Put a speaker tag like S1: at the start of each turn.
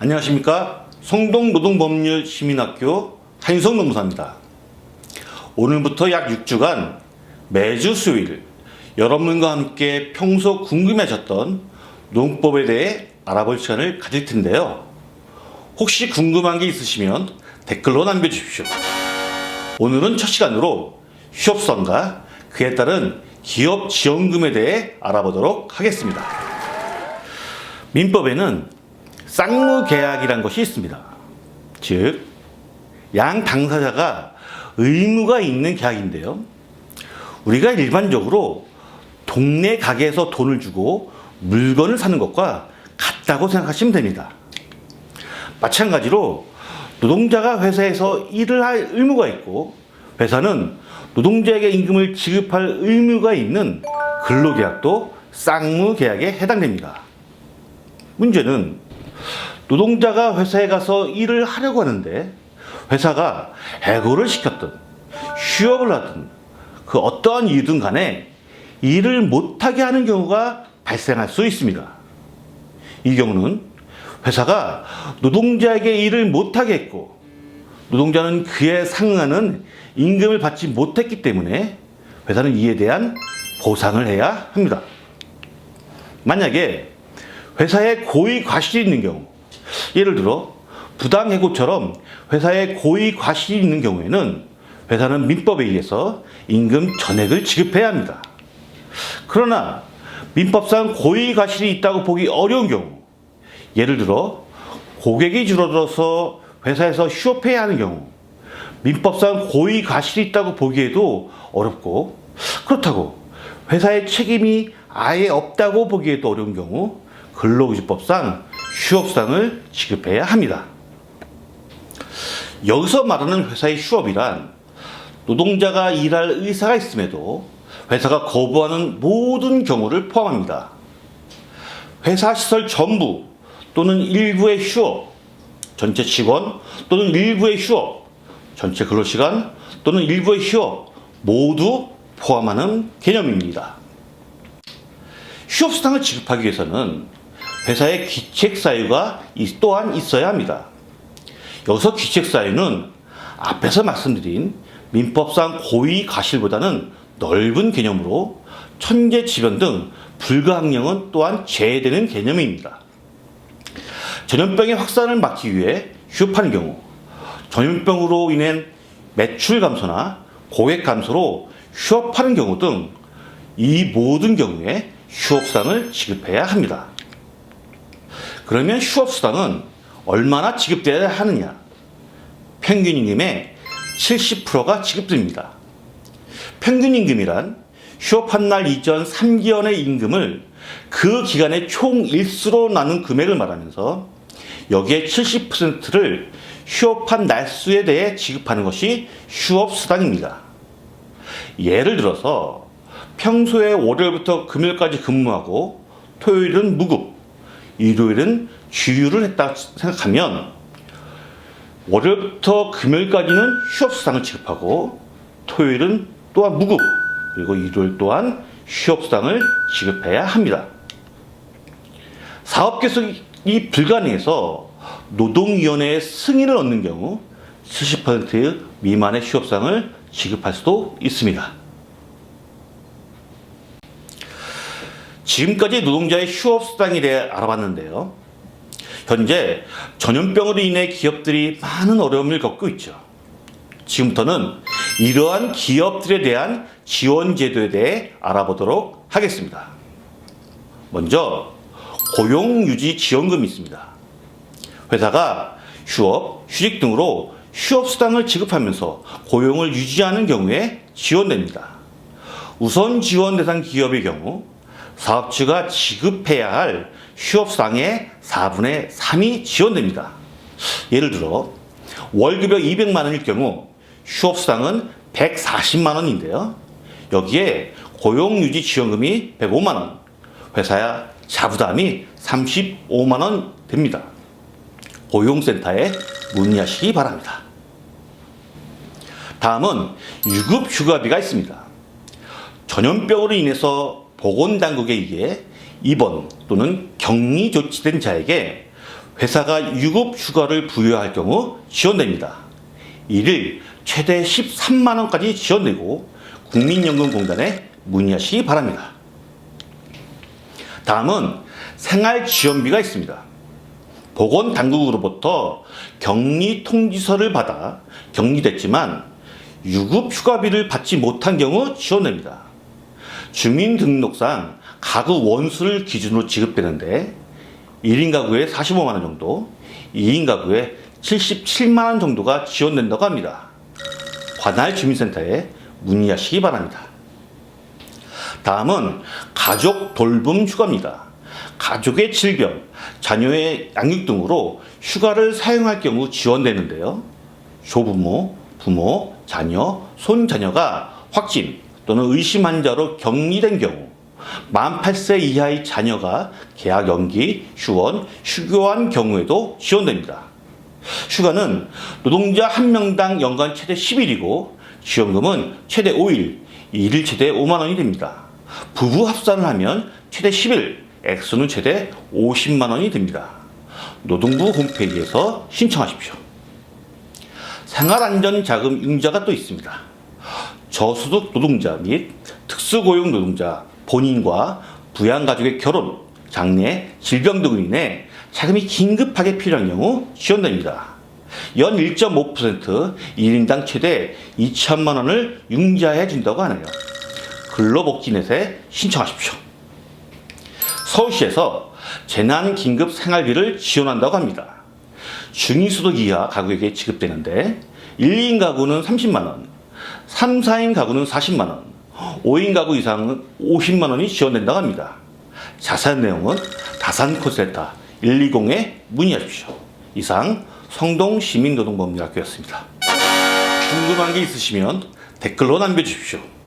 S1: 안녕하십니까. 성동노동법률시민학교 한윤석 노무사입니다. 오늘부터 약 6주간 매주 수요일 여러분과 함께 평소 궁금해하셨던 노동법에 대해 알아볼 시간을 가질 텐데요. 혹시 궁금한 게 있으시면 댓글로 남겨주십시오. 오늘은 첫 시간으로 휴업수당과 그에 따른 기업 지원금에 대해 알아보도록 하겠습니다. 민법에는 쌍무계약이란 것이 있습니다. 즉, 양 당사자가 의무가 있는 계약인데요. 우리가 일반적으로 동네 가게에서 돈을 주고 물건을 사는 것과 같다고 생각하시면 됩니다. 마찬가지로 노동자가 회사에서 일을 할 의무가 있고 회사는 노동자에게 임금을 지급할 의무가 있는 근로계약도 쌍무계약에 해당됩니다. 문제는 노동자가 회사에 가서 일을 하려고 하는데 회사가 해고를 시켰든 휴업을 하든 그 어떠한 이유든 간에 일을 못하게 하는 경우가 발생할 수 있습니다. 이 경우는 회사가 노동자에게 일을 못하게 했고 노동자는 그에 상응하는 임금을 받지 못했기 때문에 회사는 이에 대한 보상을 해야 합니다. 만약에 회사에 고의 과실이 있는 경우, 예를 들어 부당해고처럼 회사에 고의 과실이 있는 경우에는 회사는 민법에 의해서 임금 전액을 지급해야 합니다. 그러나 민법상 고의 과실이 있다고 보기 어려운 경우, 예를 들어 고객이 줄어들어서 회사에서 휴업해야 하는 경우, 민법상 고의 과실이 있다고 보기에도 어렵고, 그렇다고 회사의 책임이 아예 없다고 보기에도 어려운 경우 근로기준법상 휴업수당을 지급해야 합니다. 여기서 말하는 회사의 휴업이란 노동자가 일할 의사가 있음에도 회사가 거부하는 모든 경우를 포함합니다. 회사 시설 전부 또는 일부의 휴업, 전체 직원 또는 일부의 휴업, 전체 근로시간 또는 일부의 휴업 모두 포함하는 개념입니다. 휴업수당을 지급하기 위해서는 회사의 귀책사유가 또한 있어야 합니다. 여기서 귀책사유는 앞에서 말씀드린 민법상 고의 과실보다는 넓은 개념으로 천재지변 등 불가항력은 또한 제외되는 개념입니다. 전염병의 확산을 막기 위해 휴업하는 경우, 전염병으로 인한 매출 감소나 고객 감소로 휴업하는 경우 등 이 모든 경우에 휴업수당을 지급해야 합니다. 그러면 휴업수당은 얼마나 지급돼야 하느냐? 평균임금의 70%가 지급됩니다. 평균임금이란 휴업한 날 이전 3개월의 임금을 그 기간의 총 일수로 나눈 금액을 말하면서 여기에 70%를 휴업한 날수에 대해 지급하는 것이 휴업수당입니다. 예를 들어서 평소에 월요일부터 금요일까지 근무하고 토요일은 무급, 일요일은 주휴를 했다 생각하면 월요일부터 금요일까지는 휴업수당을 지급하고 토요일은 또한 무급, 그리고 일요일 또한 휴업수당을 지급해야 합니다. 사업 개설이 불가능해서 노동위원회의 승인을 얻는 경우 70% 미만의 휴업수당을 지급할 수도 있습니다. 지금까지 노동자의 휴업수당에 대해 알아봤는데요. 현재 전염병으로 인해 기업들이 많은 어려움을 겪고 있죠. 지금부터는 이러한 기업들에 대한 지원 제도에 대해 알아보도록 하겠습니다. 먼저 고용유지지원금이 있습니다. 회사가 휴업, 휴직 등으로 휴업수당을 지급하면서 고용을 유지하는 경우에 지원됩니다. 우선 지원 대상 기업의 경우 사업주가 지급해야 할 휴업수당의 4분의 3이 지원됩니다. 예를 들어 월급여 200만 원일 경우 휴업수당은 140만 원인데요. 여기에 고용유지지원금이 105만 원, 회사야 자부담이 35만 원 됩니다. 고용센터에 문의하시기 바랍니다. 다음은 유급휴가비가 있습니다. 전염병으로 인해서 보건당국에 의해 입원 또는 격리 조치된 자에게 회사가 유급 휴가를 부여할 경우 지원됩니다. 이를 최대 13만 원까지 지원되고 국민연금공단에 문의하시기 바랍니다. 다음은 생활지원비가 있습니다. 보건당국으로부터 격리 통지서를 받아 격리됐지만 유급 휴가비를 받지 못한 경우 지원됩니다. 주민등록상 가구 원수를 기준으로 지급되는데 1인 가구에 45만 원 정도, 2인 가구에 77만 원 정도가 지원된다고 합니다. 관할 주민센터에 문의하시기 바랍니다. 다음은 가족 돌봄 휴가입니다. 가족의 질병, 자녀의 양육 등으로 휴가를 사용할 경우 지원되는데요. 조부모, 부모, 자녀, 손자녀가 확진 또는 의심 환자로 격리된 경우 만 8세 이하의 자녀가 계약 연기, 휴원, 휴교한 경우에도 지원됩니다. 휴가는 노동자 한 명당 연간 최대 10일이고 지원금은 최대 5일, 1일 최대 5만 원이 됩니다. 부부 합산을 하면 최대 10일, 액수는 최대 50만 원이 됩니다. 노동부 홈페이지에서 신청하십시오. 생활안전자금 융자가 또 있습니다. 저소득 노동자 및 특수고용 노동자 본인과 부양가족의 결혼, 장래, 질병 등으로 인해 자금이 긴급하게 필요한 경우 지원됩니다. 연 1.5% 1인당 최대 2천만 원을 융자해 준다고 하네요. 근로복지넷에 신청하십시오. 서울시에서 재난긴급생활비를 지원한다고 합니다. 중위소득 이하 가구에게 지급되는데 1, 2인 가구는 30만 원, 3, 4인 가구는 40만 원, 5인 가구 이상은 50만 원이 지원된다고 합니다. 자세한 내용은 다산콜센터 120에 문의하십시오. 이상 성동시민노동법률학교였습니다. 궁금한 게 있으시면 댓글로 남겨주십시오.